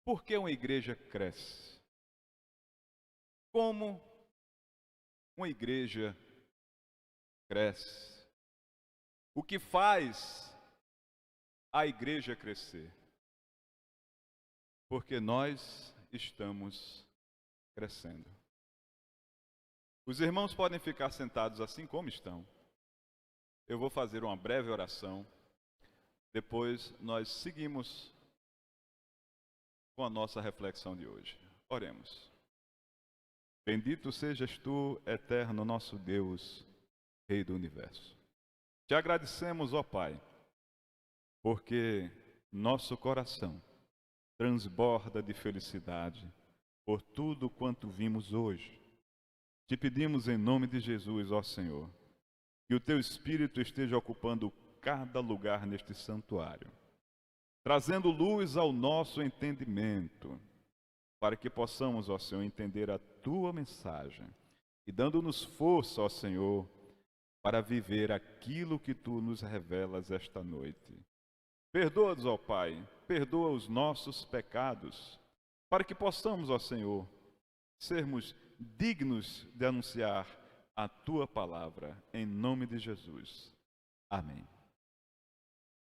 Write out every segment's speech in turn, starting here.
Por que uma igreja cresce? Como uma igreja cresce? O que faz a igreja crescer? Porque nós estamos crescendo. Os irmãos podem ficar sentados assim como estão. Eu vou fazer uma breve oração. Depois nós seguimos com a nossa reflexão de hoje. Oremos. Bendito sejas tu, eterno nosso Deus, Rei do Universo. Te agradecemos, ó Pai, porque nosso coração transborda de felicidade por tudo quanto vimos hoje. Te pedimos em nome de Jesus, ó Senhor, que o Teu Espírito esteja ocupando cada lugar neste santuário, trazendo luz ao nosso entendimento, para que possamos, ó Senhor, entender a Tua mensagem e dando-nos força, ó Senhor, para viver aquilo que Tu nos revelas esta noite. Perdoa-nos, ó Pai, perdoa os nossos pecados, para que possamos, ó Senhor, sermos dignos de anunciar a Tua palavra, em nome de Jesus. Amém.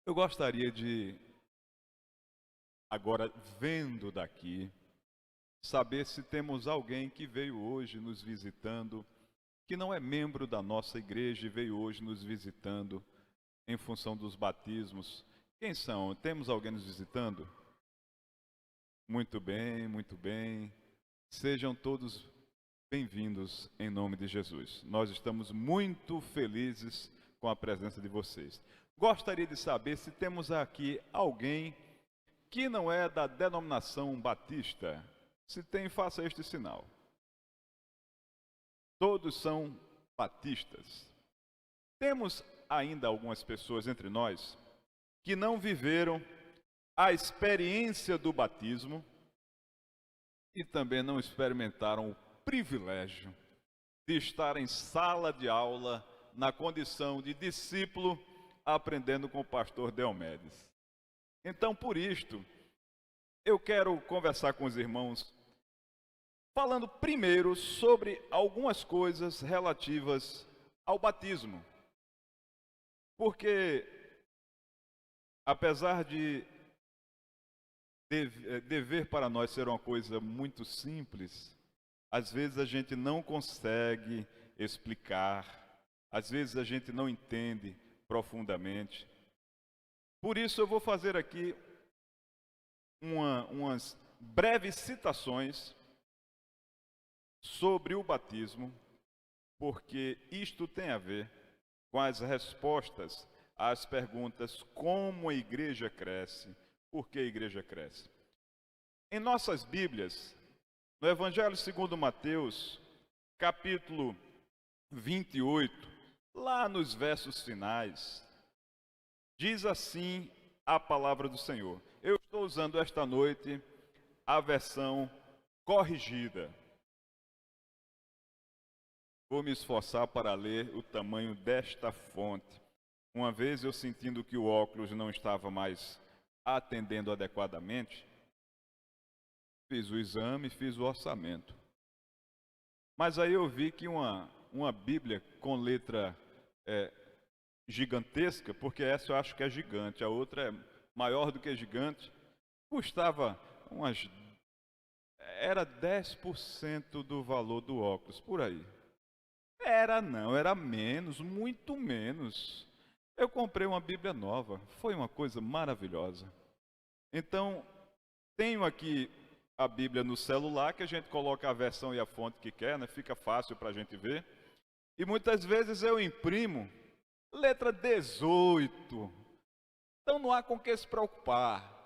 Eu gostaria de, agora vendo daqui, saber se temos alguém que veio hoje nos visitando, que não é membro da nossa igreja e veio hoje nos visitando em função dos batismos. Quem são? Temos alguém nos visitando? Muito bem, muito bem. Sejam todos bem-vindos em nome de Jesus. Nós estamos muito felizes com a presença de vocês. Gostaria de saber se temos aqui alguém que não é da denominação batista. Se tem, faça este sinal. Todos são batistas. Temos ainda algumas pessoas entre nós que não viveram a experiência do batismo e também não experimentaram o privilégio de estar em sala de aula na condição de discípulo aprendendo com o pastor Diomedes. Então, por isto, eu quero conversar com os irmãos falando primeiro sobre algumas coisas relativas ao batismo. Porque, apesar de dever para nós ser uma coisa muito simples, às vezes a gente não consegue explicar, às vezes a gente não entende profundamente. Por isso eu vou fazer aqui umas breves citações sobre o batismo, porque isto tem a ver com as respostas às perguntas: como a igreja cresce, por que a igreja cresce? Em nossas Bíblias, no Evangelho segundo Mateus, capítulo 28, lá nos versos finais, diz assim a palavra do Senhor. Eu estou usando esta noite a versão corrigida. Vou me esforçar para ler o tamanho desta fonte. Uma vez eu sentindo que o óculos não estava mais atendendo adequadamente, fiz o exame, fiz o orçamento. Mas aí eu vi que uma Bíblia com letra gigantesca, porque essa eu acho que é gigante, a outra é maior do que gigante, custava era 10% do valor do óculos, por aí. Era menos, muito menos. Eu comprei uma Bíblia nova, foi uma coisa maravilhosa. Então, tenho aqui a Bíblia no celular, que a gente coloca a versão e a fonte que quer, né? Fica fácil para a gente ver. E muitas vezes eu imprimo letra 18. Então não há com que se preocupar.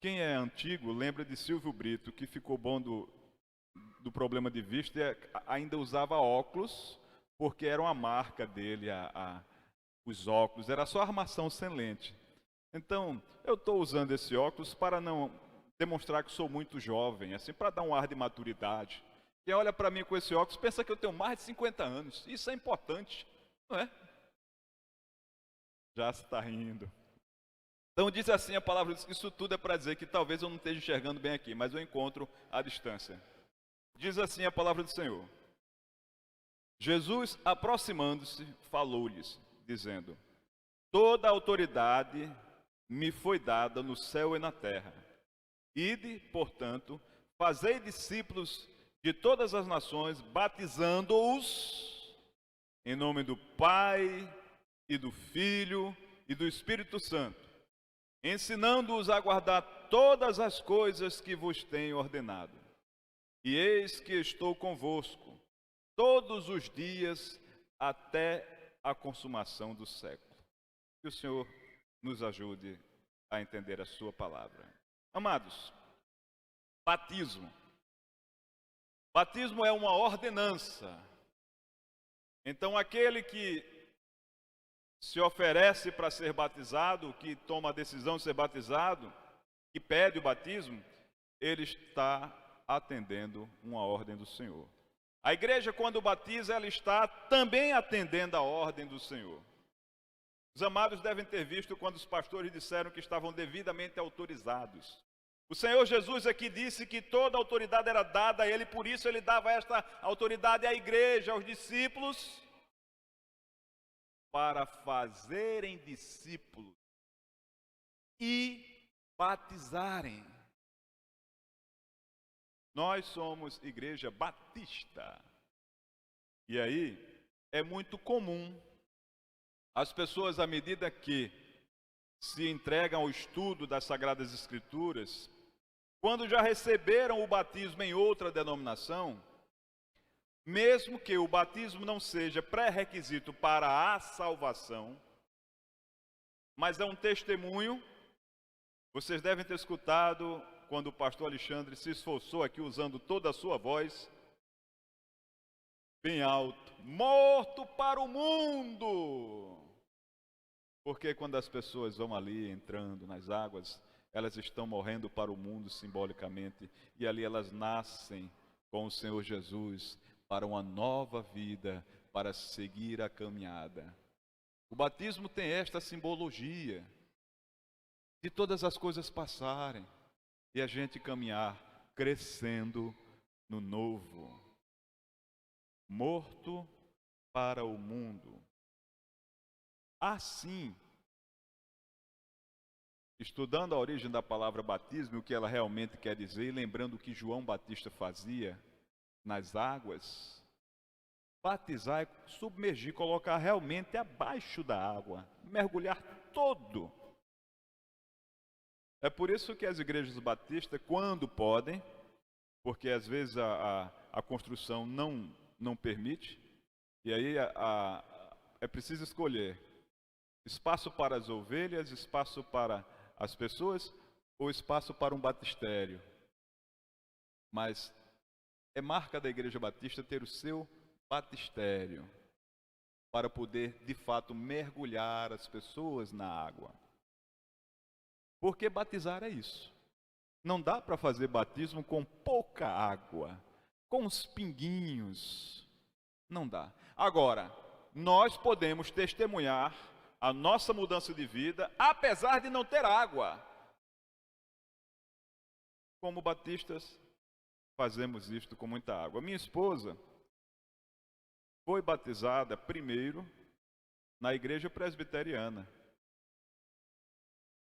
Quem é antigo lembra de Silvio Brito, que ficou bom do problema de vista e ainda usava óculos, porque era uma marca dele, os óculos, era só armação sem lente. Então, eu estou usando esse óculos para não demonstrar que sou muito jovem, assim, para dar um ar de maturidade. Quem olha para mim com esse óculos pensa que eu tenho mais de 50 anos. Isso é importante, não é? Já se está rindo. Então diz assim a palavra, isso tudo é para dizer que talvez eu não esteja enxergando bem aqui, mas eu encontro à distância. Diz assim a palavra do Senhor. Jesus, aproximando-se, falou-lhes, dizendo: toda a autoridade me foi dada no céu e na terra. Ide, portanto, fazei discípulos de todas as nações, batizando-os em nome do Pai e do Filho e do Espírito Santo, ensinando-os a guardar todas as coisas que vos tenho ordenado. E eis que estou convosco todos os dias até a consumação do século. Que o Senhor nos ajude a entender a sua palavra. Amados, batismo. Batismo é uma ordenança. Então aquele que se oferece para ser batizado, que toma a decisão de ser batizado, que pede o batismo, ele está atendendo uma ordem do Senhor. A igreja, quando batiza, ela está também atendendo a ordem do Senhor. Os amados devem ter visto quando os pastores disseram que estavam devidamente autorizados. O Senhor Jesus aqui disse que toda a autoridade era dada a Ele, por isso Ele dava esta autoridade à igreja, aos discípulos, para fazerem discípulos e batizarem. Nós somos igreja batista. E aí é muito comum as pessoas, à medida que se entregam ao estudo das Sagradas Escrituras, quando já receberam o batismo em outra denominação, mesmo que o batismo não seja pré-requisito para a salvação, mas é um testemunho, vocês devem ter escutado quando o pastor Alexandre se esforçou aqui usando toda a sua voz, bem alto, morto para o mundo. Porque quando as pessoas vão ali entrando nas águas, elas estão morrendo para o mundo simbolicamente, e ali elas nascem com o Senhor Jesus para uma nova vida, para seguir a caminhada. O batismo tem esta simbologia de todas as coisas passarem e a gente caminhar crescendo no novo. Morto para o mundo. Assim, estudando a origem da palavra batismo, o que ela realmente quer dizer, e lembrando o que João Batista fazia nas águas, batizar é submergir, colocar realmente abaixo da água, mergulhar todo. É por isso que as igrejas batistas, quando podem, porque às vezes a construção não permite, e aí é preciso escolher espaço para as ovelhas, espaço para as pessoas ou espaço para um batistério. Mas é marca da igreja batista ter o seu batistério para poder de fato mergulhar as pessoas na água. Porque batizar é isso. Não dá para fazer batismo com pouca água, com os pinguinhos. Não dá. Agora, nós podemos testemunhar a nossa mudança de vida, apesar de não ter água. Como batistas, fazemos isto com muita água. Minha esposa foi batizada primeiro na igreja presbiteriana,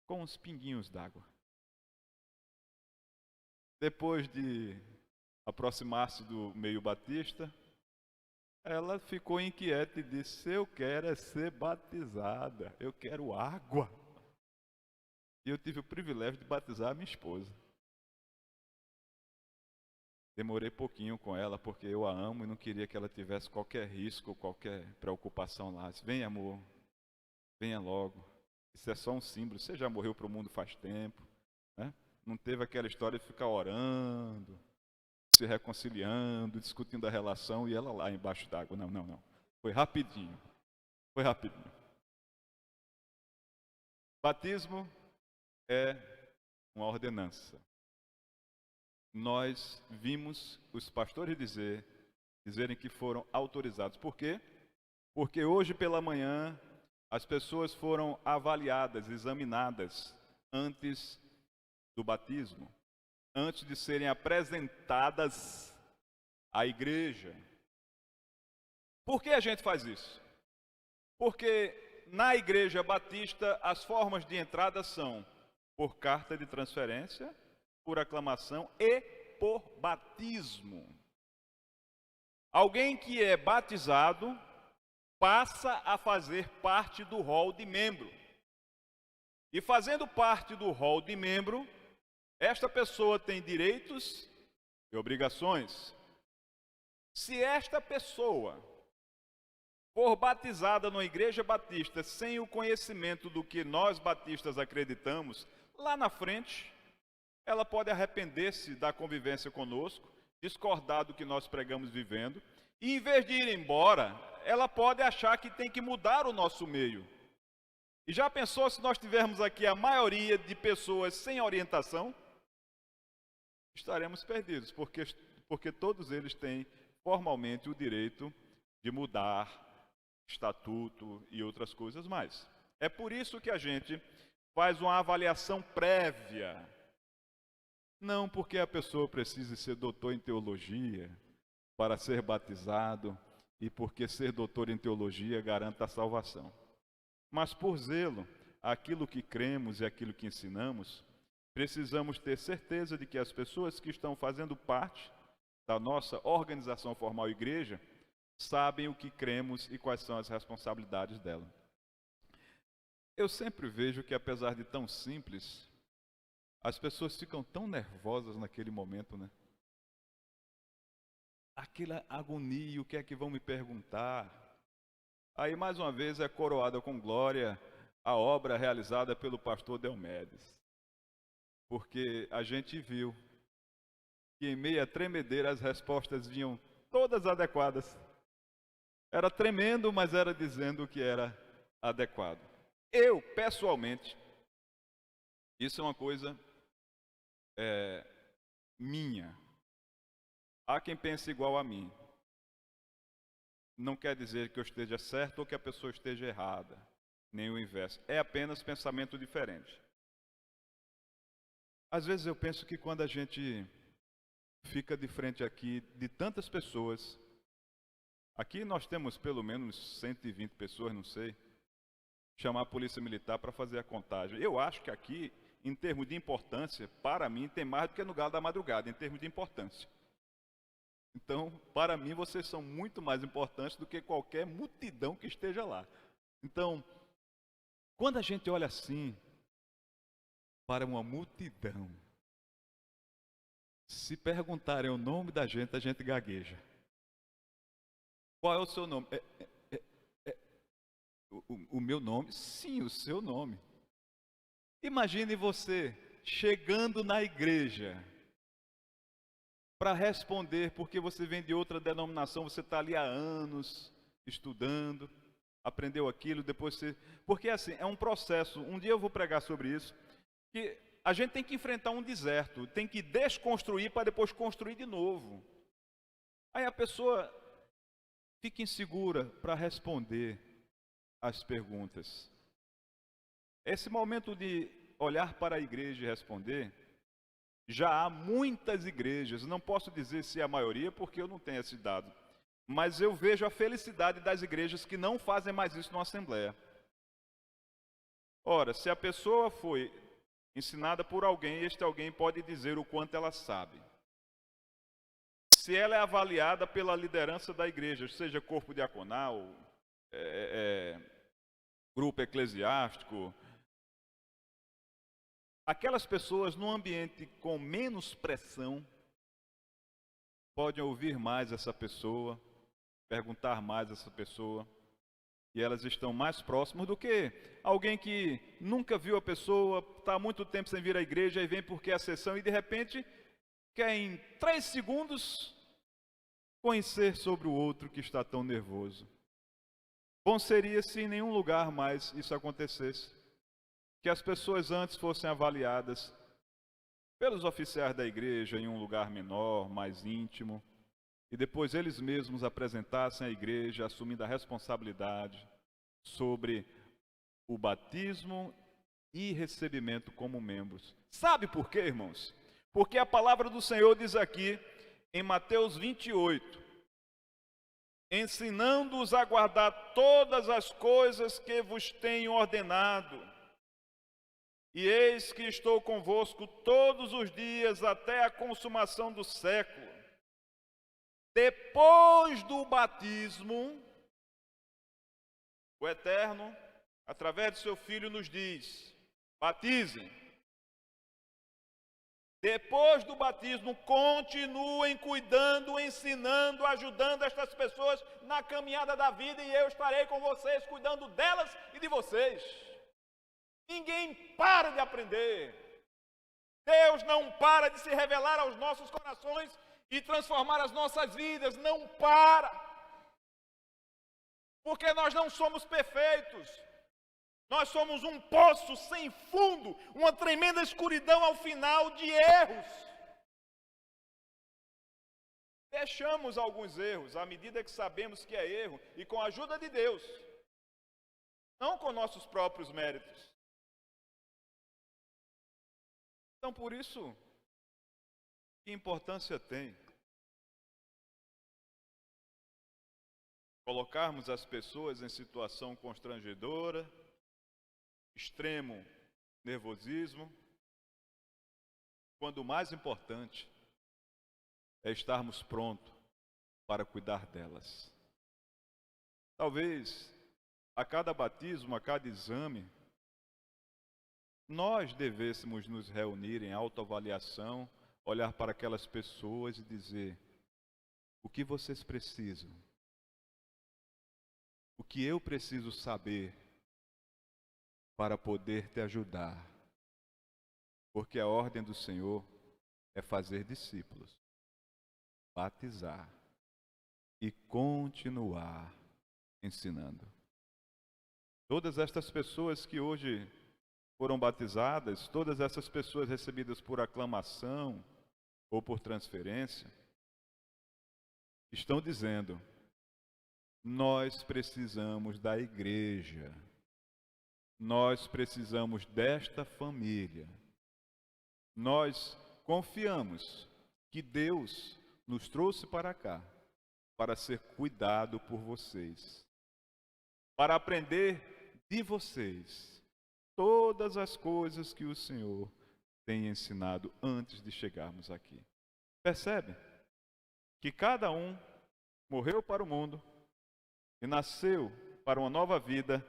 com uns pinguinhos d'água. Depois de aproximar-se do meio batista, ela ficou inquieta e disse: eu quero é ser batizada, eu quero água. E eu tive o privilégio de batizar a minha esposa. Demorei pouquinho com ela, porque eu a amo e não queria que ela tivesse qualquer risco, qualquer preocupação lá. Disse: vem, amor, venha logo. Isso é só um símbolo, você já morreu para o mundo faz tempo, né? Não teve aquela história de ficar orando, se reconciliando, discutindo a relação e ela lá embaixo d'água. Não. Foi rapidinho. Batismo é uma ordenança. Nós vimos os pastores dizerem que foram autorizados. Por quê? Porque hoje pela manhã as pessoas foram avaliadas, examinadas antes do batismo, antes de serem apresentadas à igreja. Por que a gente faz isso? Porque na igreja batista as formas de entrada são por carta de transferência, por aclamação e por batismo. Alguém que é batizado passa a fazer parte do rol de membro. E fazendo parte do rol de membro, esta pessoa tem direitos e obrigações. Se esta pessoa for batizada numa igreja batista sem o conhecimento do que nós batistas acreditamos, lá na frente, ela pode arrepender-se da convivência conosco, discordar do que nós pregamos vivendo, e em vez de ir embora, ela pode achar que tem que mudar o nosso meio. E já pensou se nós tivermos aqui a maioria de pessoas sem orientação? Estaremos perdidos, porque todos eles têm formalmente o direito de mudar estatuto e outras coisas mais. É por isso que a gente faz uma avaliação prévia. Não porque a pessoa precise ser doutor em teologia para ser batizado e porque ser doutor em teologia garanta a salvação. Mas por zelo àquilo que cremos e aquilo que ensinamos, precisamos ter certeza de que as pessoas que estão fazendo parte da nossa organização formal igreja sabem o que cremos e quais são as responsabilidades dela. Eu sempre vejo que, apesar de tão simples, as pessoas ficam tão nervosas naquele momento, né? Aquela agonia, o que é que vão me perguntar? Aí, mais uma vez, é coroada com glória a obra realizada pelo pastor Delmedes. Porque a gente viu que em meio a tremedeira as respostas vinham todas adequadas. Era tremendo, mas era dizendo o que era adequado. Eu, pessoalmente, isso é uma coisa minha. Há quem pense igual a mim. Não quer dizer que eu esteja certo ou que a pessoa esteja errada, nem o inverso. É apenas pensamento diferente. Às vezes eu penso que quando a gente fica de frente aqui de tantas pessoas, aqui nós temos pelo menos 120 pessoas, não sei, chamar a polícia militar para fazer a contagem. Eu acho que aqui, em termos de importância, para mim tem mais do que no Galo da Madrugada, em termos de importância. Então, para mim, vocês são muito mais importantes do que qualquer multidão que esteja lá. Então, quando a gente olha assim para uma multidão, se perguntarem o nome da gente, a gente gagueja. Qual é o seu nome? O meu nome? Sim, o seu nome. Imagine você chegando na igreja para responder, porque você vem de outra denominação, você está ali há anos estudando, aprendeu aquilo, depois você... Porque assim, é um processo, um dia eu vou pregar sobre isso, que a gente tem que enfrentar um deserto, tem que desconstruir para depois construir de novo. Aí a pessoa fica insegura para responder as perguntas. Esse momento de olhar para a igreja e responder, já há muitas igrejas, não posso dizer se é a maioria porque eu não tenho esse dado, mas eu vejo a felicidade das igrejas que não fazem mais isso na Assembleia. Ora, se a pessoa foi ensinada por alguém, este alguém pode dizer o quanto ela sabe. Se ela é avaliada pela liderança da igreja, seja corpo diaconal, grupo eclesiástico, aquelas pessoas num ambiente com menos pressão podem ouvir mais essa pessoa, perguntar mais essa pessoa, e elas estão mais próximas do que alguém que nunca viu a pessoa, está há muito tempo sem vir à igreja e vem porque é a sessão e de repente quer em 3 segundos conhecer sobre o outro que está tão nervoso. Bom seria se em nenhum lugar mais isso acontecesse. Que as pessoas antes fossem avaliadas pelos oficiais da igreja em um lugar menor, mais íntimo, e depois eles mesmos apresentassem à igreja, assumindo a responsabilidade sobre o batismo e recebimento como membros. Sabe por quê, irmãos? Porque a palavra do Senhor diz aqui em Mateus 28, ensinando-os a guardar todas as coisas que vos tenho ordenado. E eis que estou convosco todos os dias até a consumação do século. Depois do batismo, o Eterno, através de seu Filho, nos diz: batizem. Depois do batismo, continuem cuidando, ensinando, ajudando estas pessoas na caminhada da vida, e eu estarei com vocês, cuidando delas e de vocês. Ninguém para de aprender. Deus não para de se revelar aos nossos corações e transformar as nossas vidas. Não para. Porque nós não somos perfeitos. Nós somos um poço sem fundo, uma tremenda escuridão ao final de erros. Deixamos alguns erros à medida que sabemos que é erro e com a ajuda de Deus, não com nossos próprios méritos. Então, por isso, que importância tem colocarmos as pessoas em situação constrangedora, extremo nervosismo, quando o mais importante é estarmos prontos para cuidar delas. Talvez a cada batismo, a cada exame, nós devêssemos nos reunir em autoavaliação, olhar para aquelas pessoas e dizer: o que vocês precisam? O que eu preciso saber para poder te ajudar? Porque a ordem do Senhor é fazer discípulos, batizar e continuar ensinando. Todas estas pessoas que hoje foram batizadas, todas essas pessoas recebidas por aclamação ou por transferência, estão dizendo: nós precisamos da igreja, nós precisamos desta família, nós confiamos que Deus nos trouxe para cá para ser cuidado por vocês, para aprender de vocês todas as coisas que o Senhor tem ensinado antes de chegarmos aqui. Percebe que cada um morreu para o mundo e nasceu para uma nova vida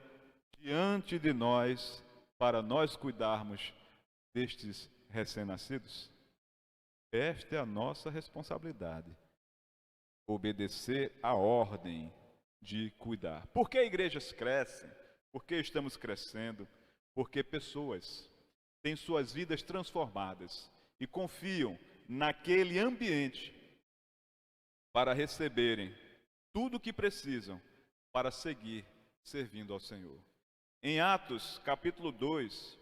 diante de nós, para nós cuidarmos destes recém-nascidos? Esta é a nossa responsabilidade, obedecer à ordem de cuidar. Por que igrejas crescem? Por que estamos crescendo? Porque pessoas têm suas vidas transformadas e confiam naquele ambiente para receberem tudo o que precisam para seguir servindo ao Senhor. Em Atos, capítulo 2,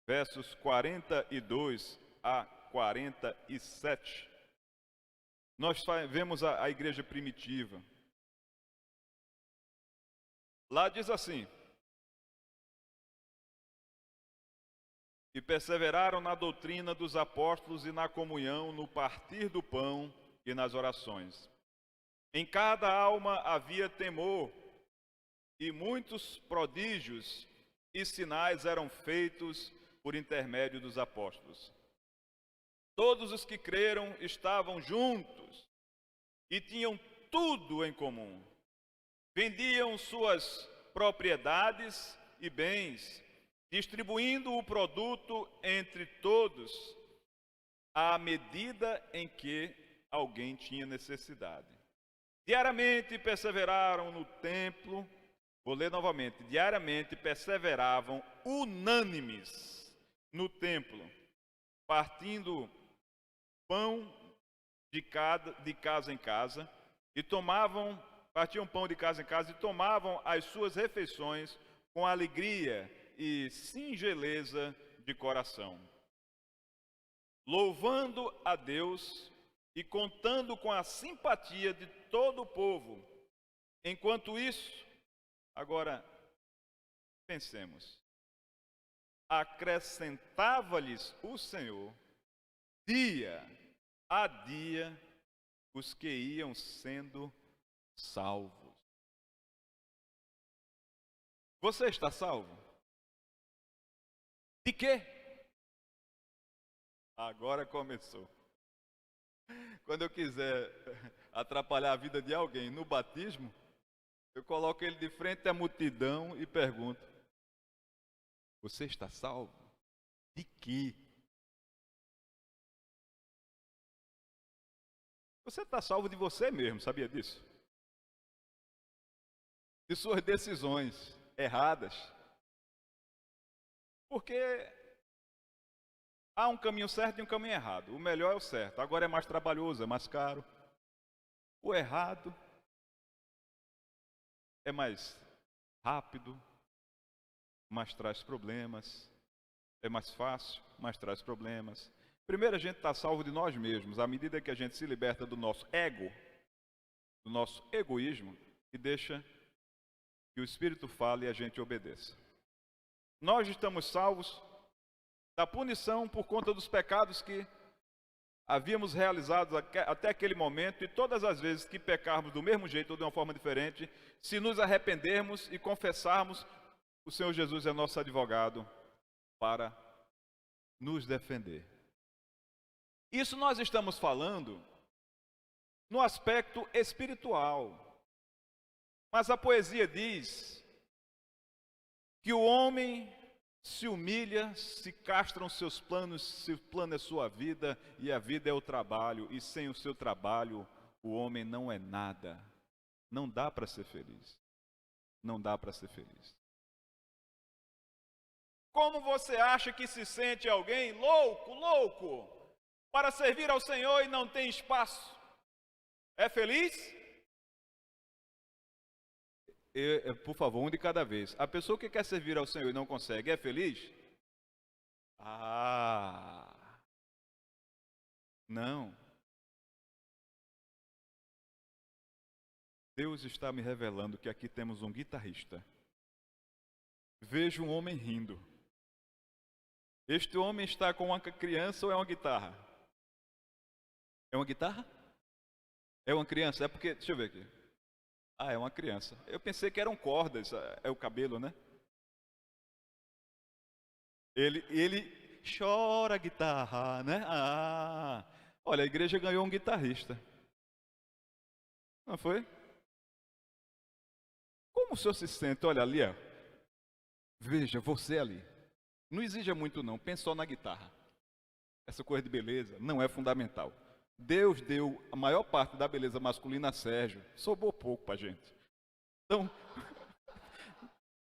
versos 42 a 47, nós vemos a igreja primitiva. Lá diz assim: e perseveraram na doutrina dos apóstolos e na comunhão, no partir do pão e nas orações. Em cada alma havia temor, e muitos prodígios e sinais eram feitos por intermédio dos apóstolos. Todos os que creram estavam juntos e tinham tudo em comum. Vendiam suas propriedades e bens, distribuindo o produto entre todos, à medida em que alguém tinha necessidade. Diariamente perseveraram no templo, vou ler novamente, diariamente perseveravam unânimes no templo, partindo pão de casa em casa, partiam pão de casa em casa e tomavam as suas refeições com alegria e singeleza de coração, louvando a Deus e contando com a simpatia de todo o povo. Enquanto isso, agora pensemos, acrescentava-lhes o Senhor, dia a dia, os que iam sendo salvos. Você está salvo? De quê? Agora começou. Quando eu quiser atrapalhar a vida de alguém no batismo, eu coloco ele de frente à multidão e pergunto: você está salvo? De quê? Você está salvo de você mesmo, sabia disso? De suas decisões erradas. Porque há um caminho certo e um caminho errado. O melhor é o certo. Agora é mais trabalhoso, é mais caro. O errado é mais rápido, mas traz problemas. É mais fácil, mas traz problemas. Primeiro, a gente está salvo de nós mesmos, à medida que a gente se liberta do nosso ego, do nosso egoísmo, e deixa que o Espírito fale e a gente obedeça. Nós estamos salvos da punição por conta dos pecados que havíamos realizado até aquele momento, e todas as vezes que pecarmos do mesmo jeito ou de uma forma diferente, se nos arrependermos e confessarmos, o Senhor Jesus é nosso advogado para nos defender. Isso nós estamos falando no aspecto espiritual. Mas a poesia diz que o homem se humilha, se castram seus planos, se o plano é sua vida e a vida é o trabalho, e sem o seu trabalho o homem não é nada. Não dá para ser feliz. Não dá para ser feliz. Como você acha que se sente alguém louco, para servir ao Senhor e não tem espaço? É feliz? Por favor, um de cada vez. A pessoa que quer servir ao Senhor e não consegue, é feliz? Não. Deus está me revelando que aqui temos um guitarrista. Vejo um homem rindo. Este homem está com uma criança ou é uma guitarra? É uma guitarra? É uma criança? É porque, deixa eu ver aqui. É uma criança. Eu pensei que eram cordas, é o cabelo, né? Ele chora guitarra, né? Olha, a igreja ganhou um guitarrista. Não foi? Como o senhor se sente? Olha ali, ó. Veja, você ali. Não exija muito não, pense só na guitarra. Essa coisa de beleza não é fundamental. Deus deu a maior parte da beleza masculina a Sérgio. Sobrou pouco pra gente.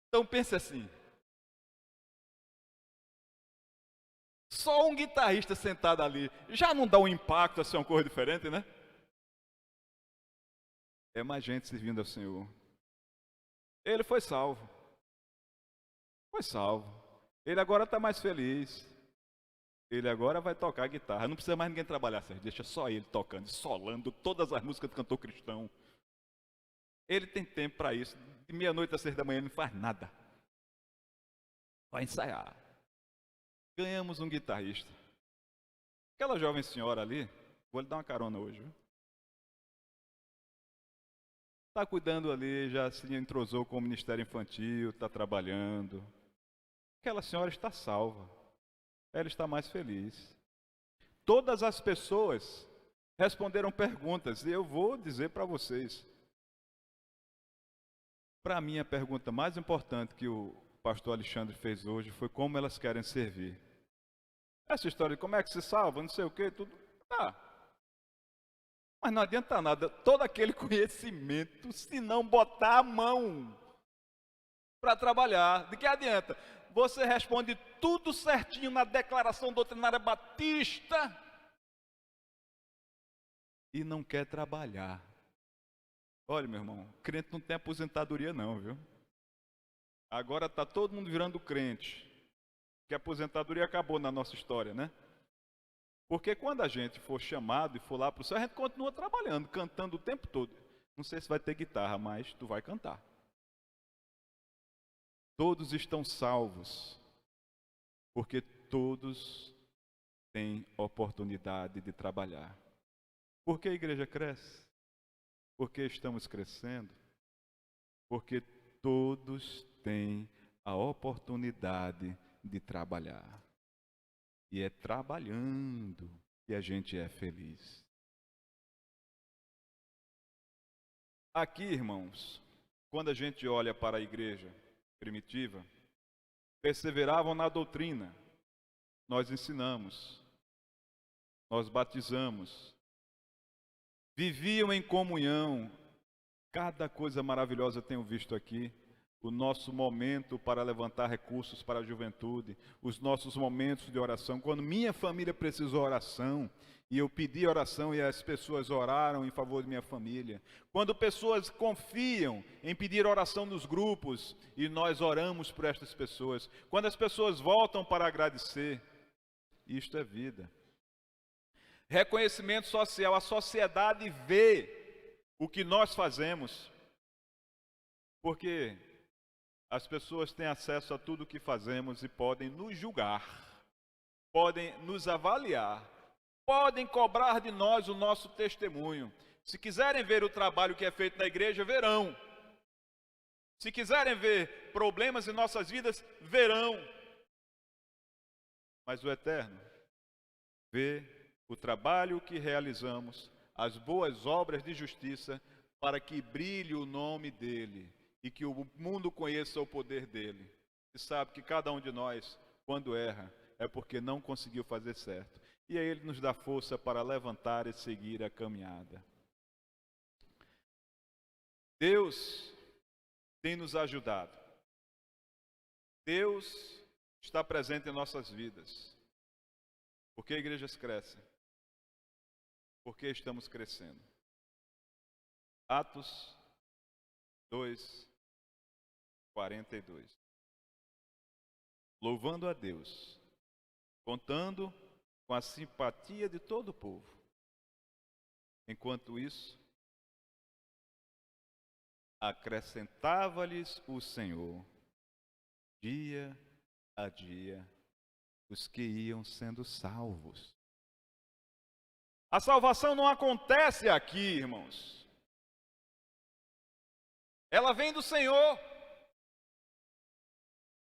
Então pense assim. Só um guitarrista sentado ali já não dá um impacto, assim, uma coisa diferente, né? É mais gente servindo ao Senhor. Ele foi salvo. Foi salvo. Ele agora está mais feliz. Ele agora vai tocar guitarra. Não precisa mais ninguém trabalhar, Sérgio. Deixa só ele tocando, solando todas as músicas do cantor cristão. Ele tem tempo para isso. De meia-noite às 6 da manhã ele não faz nada. Vai ensaiar. Ganhamos um guitarrista. Aquela jovem senhora ali, vou lhe dar uma carona hoje, viu? Está cuidando ali, já se entrosou com o Ministério Infantil, está trabalhando. Aquela senhora está salva. Ela está mais feliz. Todas as pessoas responderam perguntas, e eu vou dizer para vocês. Para mim, a pergunta mais importante que o pastor Alexandre fez hoje foi como elas querem servir. Essa história de como é que se salva, não sei o que, tudo. Mas não adianta nada, todo aquele conhecimento, se não botar a mão para trabalhar, de que adianta? Você responde tudo certinho na declaração doutrinária batista e não quer trabalhar. Olha, meu irmão, crente não tem aposentadoria não, viu? Agora está todo mundo virando crente, que a aposentadoria acabou na nossa história, né? Porque quando a gente for chamado e for lá para o céu, a gente continua trabalhando, cantando o tempo todo. Não sei se vai ter guitarra, mas tu vai cantar. Todos estão salvos. Porque todos têm oportunidade de trabalhar. Por que a igreja cresce? Porque estamos crescendo? Porque todos têm a oportunidade de trabalhar. E é trabalhando que a gente é feliz. Aqui, irmãos, quando a gente olha para a igreja primitiva, perseveravam na doutrina. Nós ensinamos, nós batizamos, viviam em comunhão. Cada coisa maravilhosa eu tenho visto aqui. O nosso momento para levantar recursos para a juventude, os nossos momentos de oração. Quando minha família precisou de oração, e eu pedi oração e as pessoas oraram em favor de minha família. Quando pessoas confiam em pedir oração nos grupos, e nós oramos por estas pessoas. Quando as pessoas voltam para agradecer, isto é vida. Reconhecimento social, a sociedade vê o que nós fazemos, porque as pessoas têm acesso a tudo o que fazemos e podem nos julgar, podem nos avaliar, podem cobrar de nós o nosso testemunho. Se quiserem ver o trabalho que é feito na igreja, verão. Se quiserem ver problemas em nossas vidas, verão. Mas o Eterno vê o trabalho que realizamos, as boas obras de justiça, para que brilhe o nome dEle e que o mundo conheça o poder dEle. E sabe que cada um de nós, quando erra, é porque não conseguiu fazer certo. E aí Ele nos dá força para levantar e seguir a caminhada. Deus tem nos ajudado. Deus está presente em nossas vidas. Por que igrejas crescem? Porque estamos crescendo. Atos 2, 42. Louvando a Deus, contando com a simpatia de todo o povo. Enquanto isso, acrescentava-lhes o Senhor, dia a dia, os que iam sendo salvos. A salvação não acontece aqui, irmãos. Ela vem do Senhor.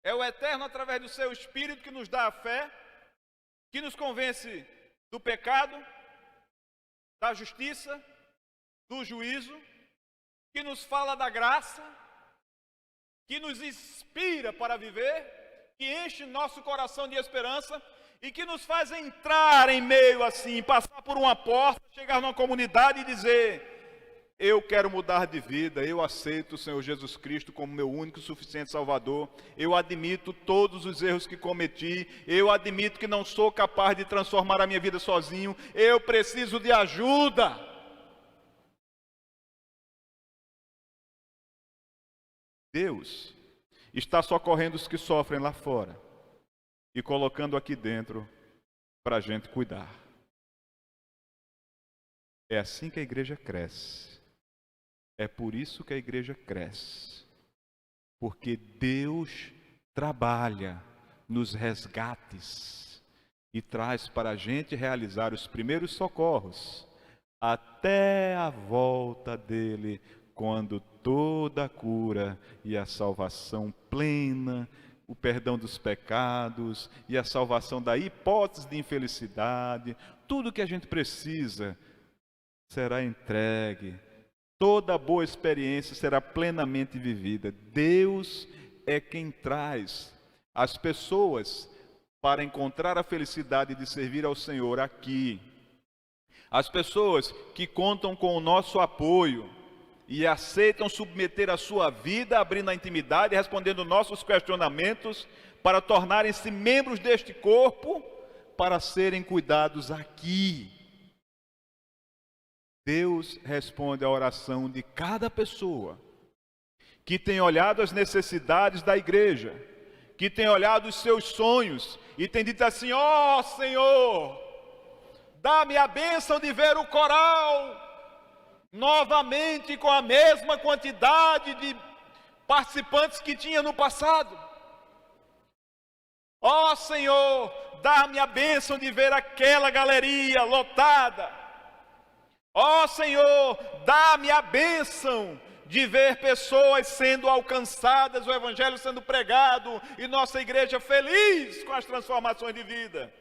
É o Eterno, através do seu Espírito, que nos dá a fé, que nos convence do pecado, da justiça, do juízo, que nos fala da graça, que nos inspira para viver, que enche nosso coração de esperança e que nos faz entrar em meio assim, passar por uma porta, chegar numa comunidade e dizer: eu quero mudar de vida, eu aceito o Senhor Jesus Cristo como meu único e suficiente Salvador, eu admito todos os erros que cometi, eu admito que não sou capaz de transformar a minha vida sozinho, eu preciso de ajuda. Deus está socorrendo os que sofrem lá fora e colocando aqui dentro para a gente cuidar. É assim que a igreja cresce. É por isso que a igreja cresce. Porque Deus trabalha nos resgates e traz para a gente realizar os primeiros socorros até a volta dele, quando toda a cura e a salvação plena, o perdão dos pecados e a salvação da hipótese de infelicidade, tudo que a gente precisa será entregue. Toda boa experiência será plenamente vivida. Deus é quem traz as pessoas para encontrar a felicidade de servir ao Senhor aqui. As pessoas que contam com o nosso apoio e aceitam submeter a sua vida, abrindo a intimidade, respondendo nossos questionamentos, para tornarem-se membros deste corpo, para serem cuidados aqui. Deus responde à oração de cada pessoa que tem olhado as necessidades da igreja, que tem olhado os seus sonhos e tem dito assim: ó Senhor, dá-me a bênção de ver o coral novamente com a mesma quantidade de participantes que tinha no passado. Ó Senhor, dá-me a bênção de ver aquela galeria lotada. Ó Senhor, dá-me a bênção de ver pessoas sendo alcançadas, o Evangelho sendo pregado e nossa igreja feliz com as transformações de vida.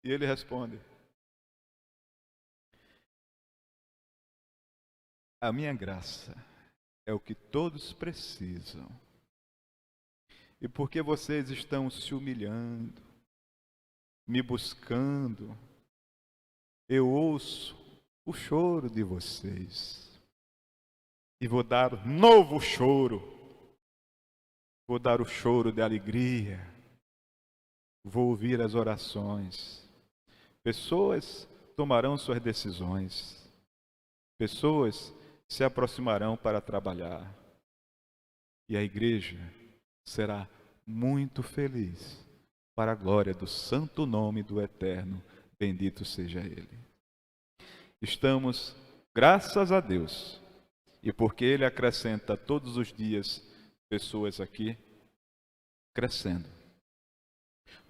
E ele responde: a minha graça é o que todos precisam. E porque vocês estão se humilhando, me buscando, eu ouço o choro de vocês. E vou dar novo choro. Vou dar o choro de alegria. Vou ouvir as orações. Pessoas tomarão suas decisões. Pessoas se aproximarão para trabalhar. E a igreja será muito feliz para a glória do santo nome do Eterno. Bendito seja Ele. Estamos, graças a Deus, e porque Ele acrescenta todos os dias pessoas aqui, crescendo.